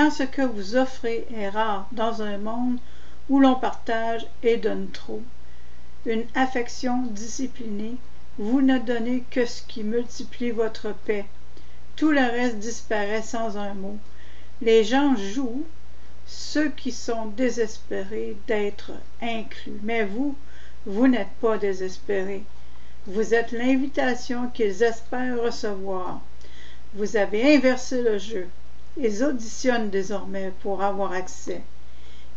quand ce que vous offrez est rare dans un monde où l'on partage et donne trop. Une affection disciplinée, vous ne donnez que ce qui multiplie votre paix. Tout le reste disparaît sans un mot. Les gens jouent, ceux qui sont désespérés d'être inclus. Mais vous n'êtes pas désespérés. Vous êtes l'invitation qu'ils espèrent recevoir. Vous avez inversé le jeu. Ils auditionnent désormais pour avoir accès.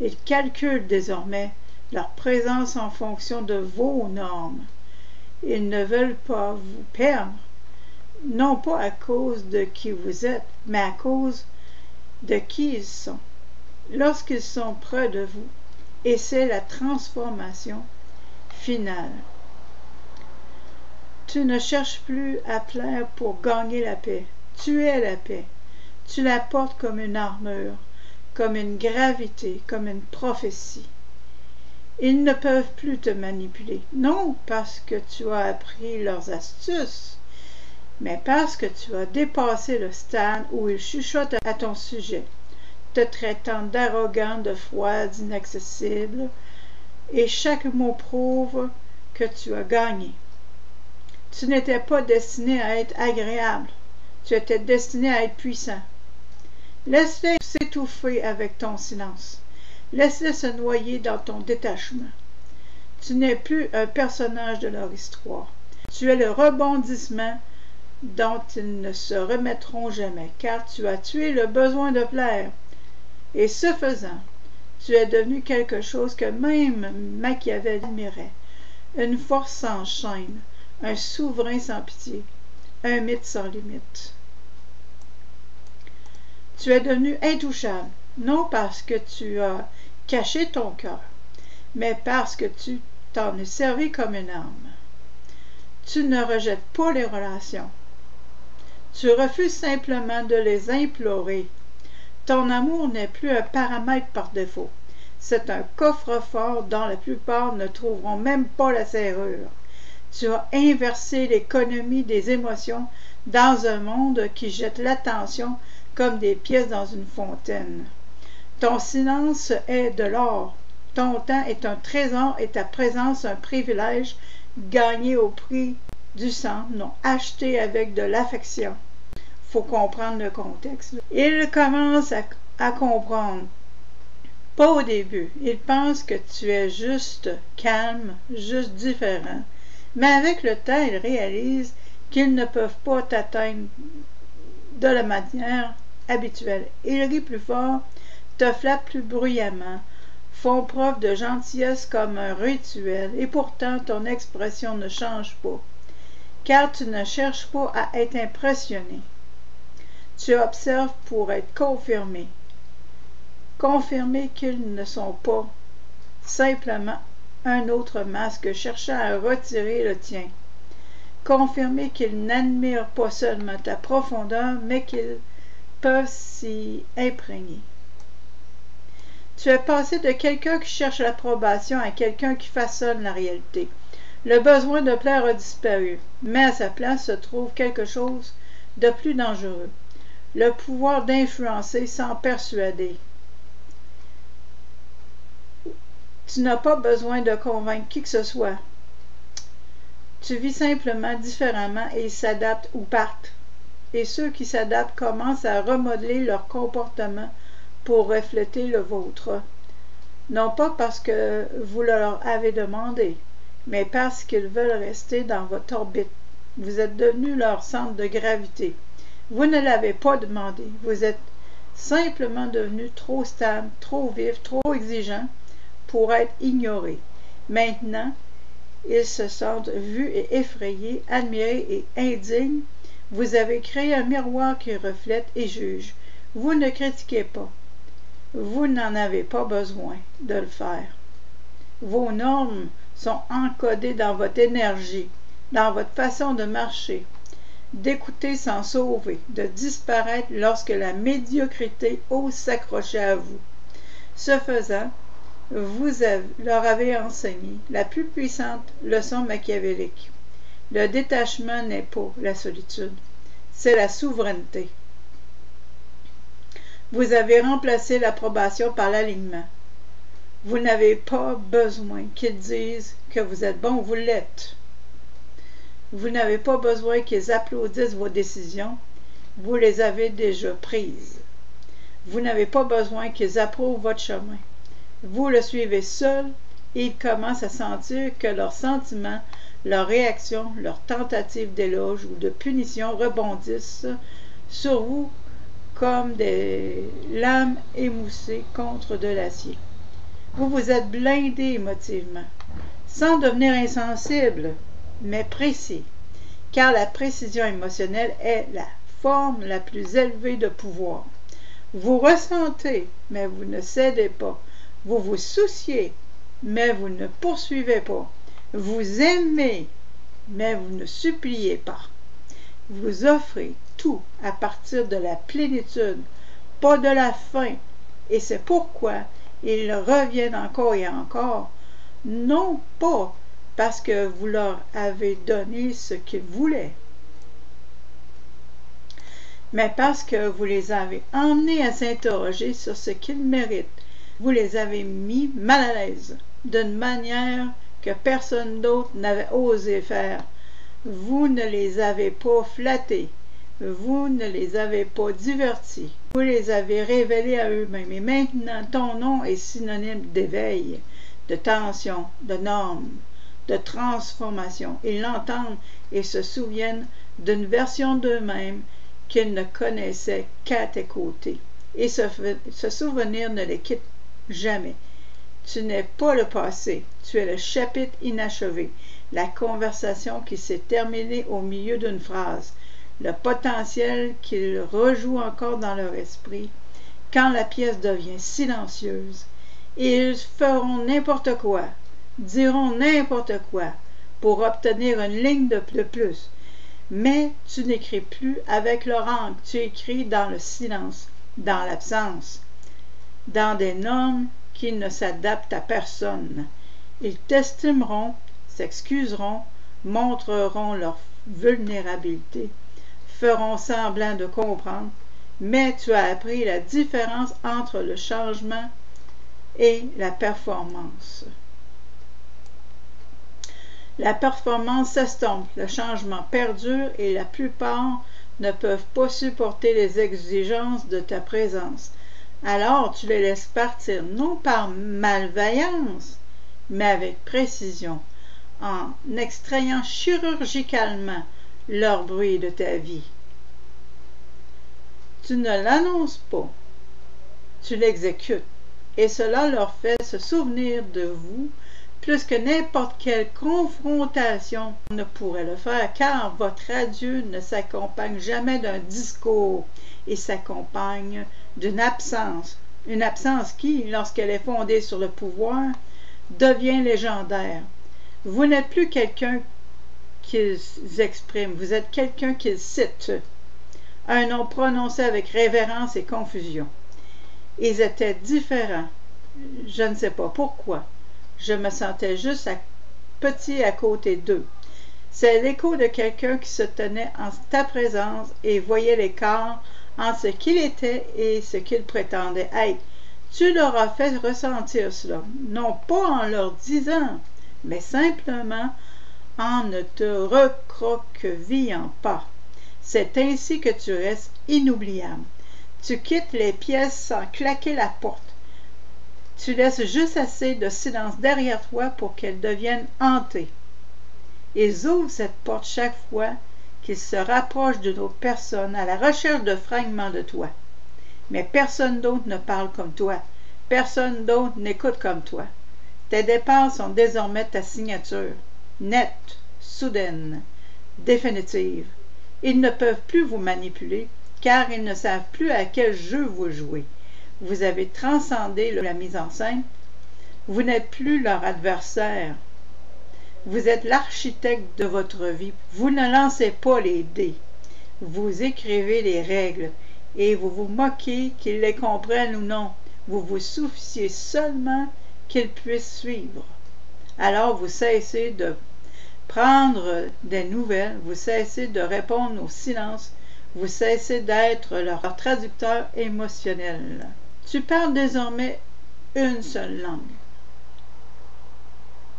Ils calculent désormais leur présence en fonction de vos normes. Ils ne veulent pas vous perdre, non pas à cause de qui vous êtes, mais à cause de qui ils sont. Lorsqu'ils sont près de vous, et c'est la transformation finale. Tu ne cherches plus à plaire pour gagner la paix. Tu es la paix. Tu la portes comme une armure, comme une gravité, comme une prophétie. Ils ne peuvent plus te manipuler, non parce que tu as appris leurs astuces, mais parce que tu as dépassé le stade où ils chuchotent à ton sujet, te traitant d'arrogant, de froid, d'inaccessible, et chaque mot prouve que tu as gagné. Tu n'étais pas destiné à être agréable, tu étais destiné à être puissant. Laisse-les s'étouffer avec ton silence. Laisse-les se noyer dans ton détachement. Tu n'es plus un personnage de leur histoire. Tu es le rebondissement dont ils ne se remettront jamais, car tu as tué le besoin de plaire. Et ce faisant, tu es devenu quelque chose que même Machiavel admirait, une force sans chaîne, un souverain sans pitié, un mythe sans limite. Tu es devenu intouchable, non parce que tu as caché ton cœur, mais parce que tu t'en es servi comme une arme. Tu ne rejettes pas les relations. Tu refuses simplement de les implorer. Ton amour n'est plus un paramètre par défaut. C'est un coffre-fort dont la plupart ne trouveront même pas la serrure. Tu as inversé l'économie des émotions dans un monde qui jette l'attention comme des pièces dans une fontaine. Ton silence est de l'or, ton temps est un trésor et ta présence un privilège gagné au prix du sang, non acheté avec de l'affection. Faut comprendre le contexte. Il commence à comprendre. Pas au début. Il pense que tu es juste calme, juste différent. Mais avec le temps, il réalise qu'ils ne peuvent pas t'atteindre de la manière habituelle. Ils rient plus fort, te flattent plus bruyamment, font preuve de gentillesse comme un rituel, et pourtant ton expression ne change pas, car tu ne cherches pas à être impressionné. Tu observes pour être confirmé qu'ils ne sont pas simplement un autre masque cherchant à retirer le tien, confirmer qu'ils n'admirent pas seulement ta profondeur, mais qu'ils peuvent s'y imprégner. Tu es passé de quelqu'un qui cherche l'approbation à quelqu'un qui façonne la réalité. Le besoin de plaire a disparu, mais à sa place se trouve quelque chose de plus dangereux, le pouvoir d'influencer sans persuader. Tu n'as pas besoin de convaincre qui que ce soit. Tu vis simplement différemment et ils s'adaptent ou partent. Et ceux qui s'adaptent commencent à remodeler leur comportement pour refléter le vôtre. Non pas parce que vous leur avez demandé, mais parce qu'ils veulent rester dans votre orbite. Vous êtes devenu leur centre de gravité. Vous ne l'avez pas demandé. Vous êtes simplement devenu trop stable, trop vif, trop exigeant pour être ignoré. Maintenant, ils se sentent vus et effrayés, admirés et indignes. Vous avez créé un miroir qui reflète et juge. Vous ne critiquez pas. Vous n'en avez pas besoin de le faire. Vos normes sont encodées dans votre énergie, dans votre façon de marcher, d'écouter sans sauver, de disparaître lorsque la médiocrité ose s'accrocher à vous. Ce faisant, vous leur avez enseigné la plus puissante leçon machiavélique. Le détachement n'est pas la solitude, c'est la souveraineté. Vous avez remplacé l'approbation par l'alignement. Vous n'avez pas besoin qu'ils disent que vous êtes bon, vous l'êtes. Vous n'avez pas besoin qu'ils applaudissent vos décisions, vous les avez déjà prises. Vous n'avez pas besoin qu'ils approuvent votre chemin. Vous le suivez seul et ils commencent à sentir que leurs sentiments, leurs réactions, leurs tentatives d'éloge ou de punition rebondissent sur vous comme des lames émoussées contre de l'acier. Vous vous êtes blindé émotivement, sans devenir insensible, mais précis, car la précision émotionnelle est la forme la plus élevée de pouvoir. Vous ressentez, mais vous ne cédez pas. Vous vous souciez, mais vous ne poursuivez pas. Vous aimez, mais vous ne suppliez pas. Vous offrez tout à partir de la plénitude, pas de la faim, et c'est pourquoi ils reviennent encore et encore, non pas parce que vous leur avez donné ce qu'ils voulaient, mais parce que vous les avez emmenés à s'interroger sur ce qu'ils méritent. Vous les avez mis mal à l'aise, d'une manière que personne d'autre n'avait osé faire. Vous ne les avez pas flattés, vous ne les avez pas divertis, vous les avez révélés à eux-mêmes. Et maintenant, ton nom est synonyme d'éveil, de tension, de normes, de transformation. Ils l'entendent et se souviennent d'une version d'eux-mêmes qu'ils ne connaissaient qu'à tes côtés. Et ce souvenir ne les quitte jamais. Tu n'es pas le passé, tu es le chapitre inachevé, la conversation qui s'est terminée au milieu d'une phrase, le potentiel qu'ils rejouent encore dans leur esprit quand la pièce devient silencieuse. Ils feront n'importe quoi, diront n'importe quoi pour obtenir une ligne de plus. Mais tu n'écris plus avec leur encre, tu écris dans le silence, dans l'absence, dans des normes qui ne s'adaptent à personne. Ils t'estimeront, s'excuseront, montreront leur vulnérabilité, feront semblant de comprendre, mais tu as appris la différence entre le changement et la performance. La performance s'estompe, le changement perdure et la plupart ne peuvent pas supporter les exigences de ta présence. Alors tu les laisses partir, non par malveillance, mais avec précision, en extrayant chirurgicalement leur bruit de ta vie. Tu ne l'annonces pas, tu l'exécutes, et cela leur fait se souvenir de vous plus que n'importe quelle confrontation ne pourrait le faire, car votre adieu ne s'accompagne jamais d'un discours, il s'accompagne d'une absence, une absence qui, lorsqu'elle est fondée sur le pouvoir, devient légendaire. Vous n'êtes plus quelqu'un qu'ils expriment, vous êtes quelqu'un qu'ils citent, un nom prononcé avec révérence et confusion. Ils étaient différents, je ne sais pas pourquoi. Je me sentais juste petit à côté d'eux. C'est l'écho de quelqu'un qui se tenait en ta présence et voyait l'écart entre ce qu'il était et ce qu'il prétendait être. Tu leur as fait ressentir cela, non pas en leur disant, mais simplement en ne te recroquevillant pas. C'est ainsi que tu restes inoubliable. Tu quittes les pièces sans claquer la porte. Tu laisses juste assez de silence derrière toi pour qu'elles deviennent hantées. Ils ouvrent cette porte chaque fois qu'ils se rapprochent d'une autre personne à la recherche de fragments de toi. Mais personne d'autre ne parle comme toi. Personne d'autre n'écoute comme toi. Tes départs sont désormais ta signature, nette, soudaine, définitive. Ils ne peuvent plus vous manipuler, car ils ne savent plus à quel jeu vous jouez. Vous avez transcendé la mise en scène. Vous n'êtes plus leur adversaire. Vous êtes l'architecte de votre vie. Vous ne lancez pas les dés. Vous écrivez les règles et vous vous moquez qu'ils les comprennent ou non. Vous vous souciez seulement qu'ils puissent suivre. Alors vous cessez de prendre des nouvelles, vous cessez de répondre au silence, Vous cessez d'être leur traducteur émotionnel. Tu parles désormais une seule langue.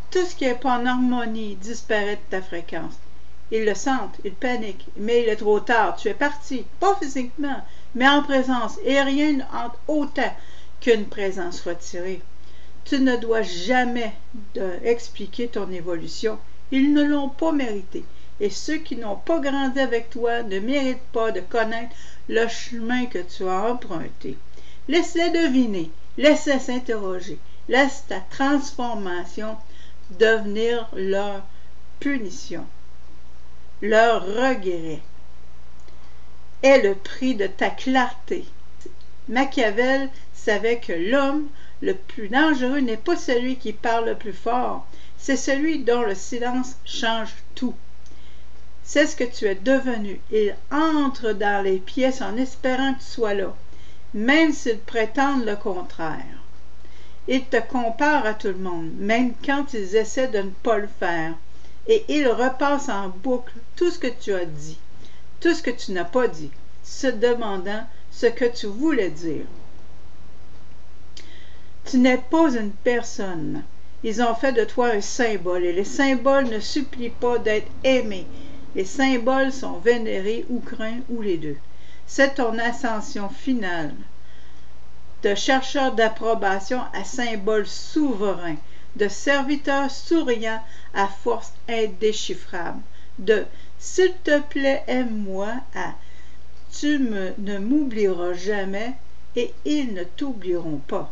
Tout ce qui n'est pas en harmonie disparaît de ta fréquence. Ils le sentent, ils paniquent, mais il est trop tard. Tu es parti, pas physiquement, mais en présence, et rien ne hante autant qu'une présence retirée. Tu ne dois jamais expliquer ton évolution. Ils ne l'ont pas mérité. Et ceux qui n'ont pas grandi avec toi ne méritent pas de connaître le chemin que tu as emprunté. Laisse-les deviner, laisse-les s'interroger, laisse ta transformation devenir leur punition, leur regret. Est le prix de ta clarté. Machiavel savait que l'homme le plus dangereux n'est pas celui qui parle le plus fort, c'est celui dont le silence change tout. C'est ce que tu es devenu. Il entre dans les pièces en espérant que tu sois là, même s'ils prétendent le contraire. Ils te comparent à tout le monde, même quand ils essaient de ne pas le faire, et ils repassent en boucle tout ce que tu as dit, tout ce que tu n'as pas dit, se demandant ce que tu voulais dire. Tu n'es pas une personne. Ils ont fait de toi un symbole, et les symboles ne supplient pas d'être aimés. Les symboles sont vénérés ou craints, ou les deux. C'est ton ascension finale, de chercheur d'approbation à symbole souverain, de serviteur souriant à force indéchiffrable, de « s'il te plaît, aime-moi » à « tu ne m'oublieras jamais » et ils ne t'oublieront pas,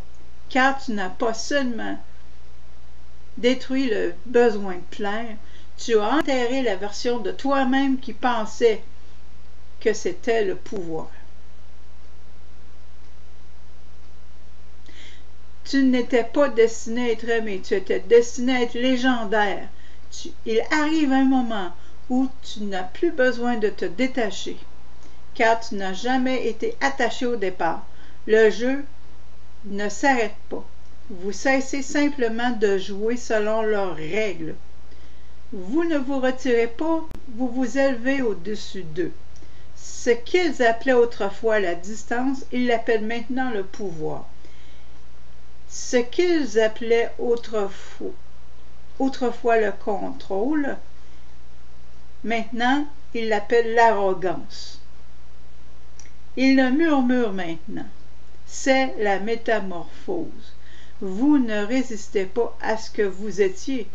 car tu n'as pas seulement détruit le besoin de plaire, tu as enterré la version de toi-même qui pensait que c'était le pouvoir. Tu n'étais pas destiné à être aimé, tu étais destiné à être légendaire. Il arrive un moment où tu n'as plus besoin de te détacher, car tu n'as jamais été attaché au départ. Le jeu ne s'arrête pas. Vous cessez simplement de jouer selon leurs règles. Vous ne vous retirez pas, vous vous élevez au-dessus d'eux. Ce qu'ils appelaient autrefois la distance, ils l'appellent maintenant le pouvoir. Ce qu'ils appelaient autrefois le contrôle, maintenant, ils l'appellent l'arrogance. Ils le murmurent maintenant. C'est la métamorphose. Vous ne résistez pas à ce que vous étiez.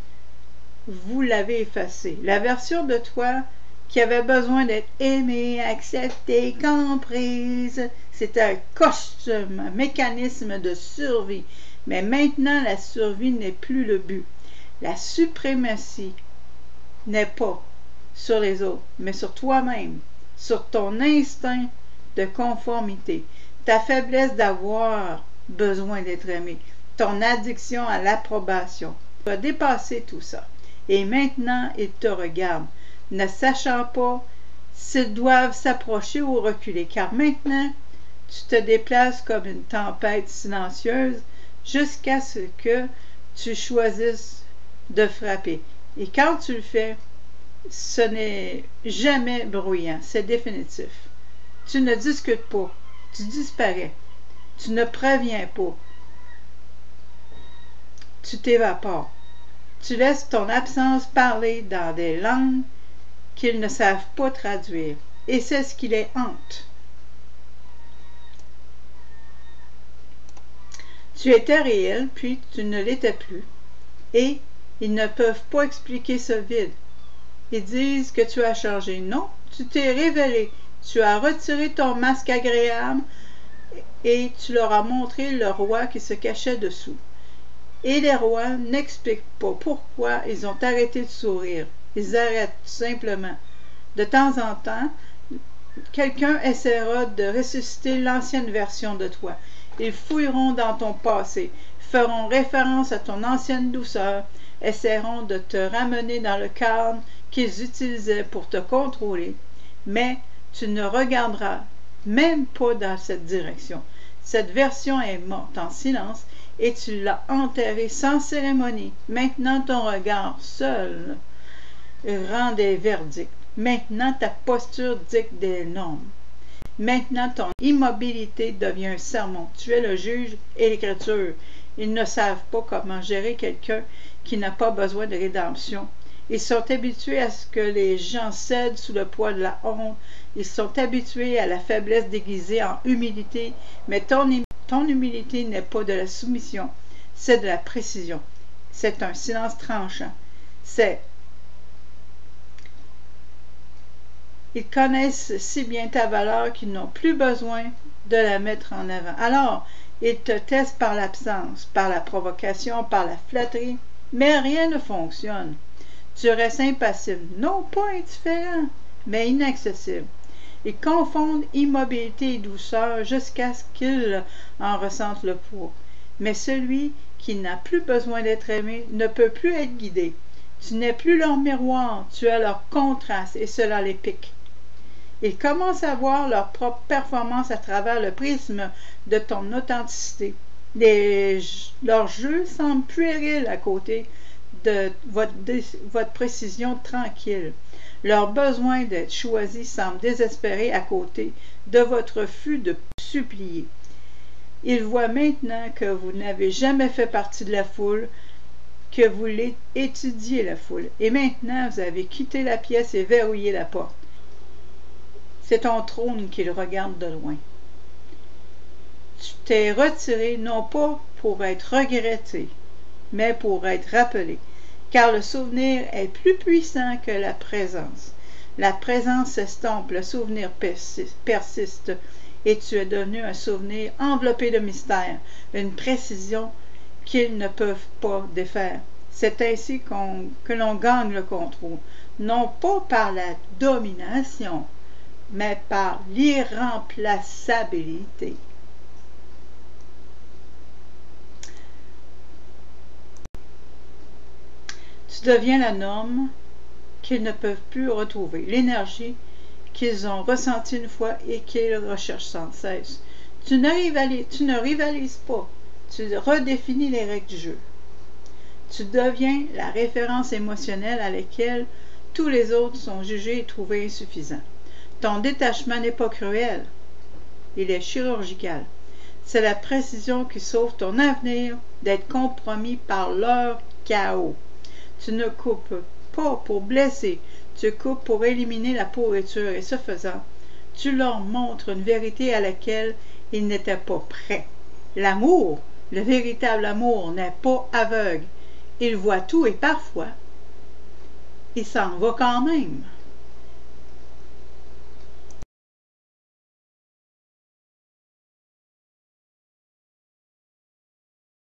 Vous l'avez effacé. La version de toi qui avait besoin d'être aimée, acceptée, comprise, c'était un costume, un mécanisme de survie. Mais maintenant, la survie n'est plus le but. La suprématie n'est pas sur les autres, mais sur toi-même, sur ton instinct de conformité, ta faiblesse d'avoir besoin d'être aimé, ton addiction à l'approbation. Tu as dépassé tout ça. Et maintenant, ils te regardent, ne sachant pas s'ils doivent s'approcher ou reculer, car maintenant, tu te déplaces comme une tempête silencieuse jusqu'à ce que tu choisisses de frapper. Et quand tu le fais, ce n'est jamais bruyant, c'est définitif. Tu ne discutes pas, tu disparais, tu ne préviens pas, tu t'évapores. Tu laisses ton absence parler dans des langues qu'ils ne savent pas traduire, et c'est ce qui les hante. Tu étais réel, puis tu ne l'étais plus, et ils ne peuvent pas expliquer ce vide. Ils disent que tu as changé. Non, tu t'es révélé, tu as retiré ton masque agréable, et tu leur as montré le roi qui se cachait dessous. Et les rois n'expliquent pas pourquoi ils ont arrêté de sourire. Ils arrêtent tout simplement. De temps en temps, quelqu'un essaiera de ressusciter l'ancienne version de toi. Ils fouilleront dans ton passé, feront référence à ton ancienne douceur, essaieront de te ramener dans le cadre qu'ils utilisaient pour te contrôler, mais tu ne regarderas même pas dans cette direction. Cette version est morte en silence et tu l'as enterrée sans cérémonie. Maintenant ton regard seul rend des verdicts. Maintenant ta posture dicte des normes. Maintenant, ton immobilité devient un sermon. Tu es le juge et l'Écriture. Ils ne savent pas comment gérer quelqu'un qui n'a pas besoin de rédemption. Ils sont habitués à ce que les gens cèdent sous le poids de la honte. Ils sont habitués à la faiblesse déguisée en humilité. Mais ton humilité n'est pas de la soumission, c'est de la précision. C'est un silence tranchant. Ils connaissent si bien ta valeur qu'ils n'ont plus besoin de la mettre en avant. Alors, ils te testent par l'absence, par la provocation, par la flatterie, mais rien ne fonctionne. Tu restes impassible, non pas indifférent, mais inaccessible. Ils confondent immobilité et douceur jusqu'à ce qu'ils en ressentent le poids. Mais celui qui n'a plus besoin d'être aimé ne peut plus être guidé. Tu n'es plus leur miroir, tu es leur contraste et cela les pique. Ils commencent à voir leur propre performance à travers le prisme de ton authenticité. Leur jeu semble puéril à côté de votre précision tranquille. Leur besoin d'être choisi semble désespéré à côté de votre refus de supplier. Ils voient maintenant que vous n'avez jamais fait partie de la foule, que vous étudiez la foule. Et maintenant, vous avez quitté la pièce et verrouillé la porte. C'est ton trône qu'ils regardent de loin. Tu t'es retiré non pas pour être regretté, mais pour être rappelé, car le souvenir est plus puissant que la présence. La présence s'estompe, le souvenir persiste, et tu es devenu un souvenir enveloppé de mystère, une précision qu'ils ne peuvent pas défaire. C'est ainsi que l'on gagne le contrôle, non pas par la domination, mais par l'irremplaçabilité. Tu deviens la norme qu'ils ne peuvent plus retrouver, l'énergie qu'ils ont ressentie une fois et qu'ils recherchent sans cesse. Tu ne rivalises pas, tu redéfinis les règles du jeu. Tu deviens la référence émotionnelle à laquelle tous les autres sont jugés et trouvés insuffisants. Ton détachement n'est pas cruel, il est chirurgical. C'est la précision qui sauve ton avenir d'être compromis par leur chaos. Tu ne coupes pas pour blesser, tu coupes pour éliminer la pourriture et ce faisant, tu leur montres une vérité à laquelle ils n'étaient pas prêts. L'amour, le véritable amour, n'est pas aveugle. Il voit tout et parfois, il s'en va quand même.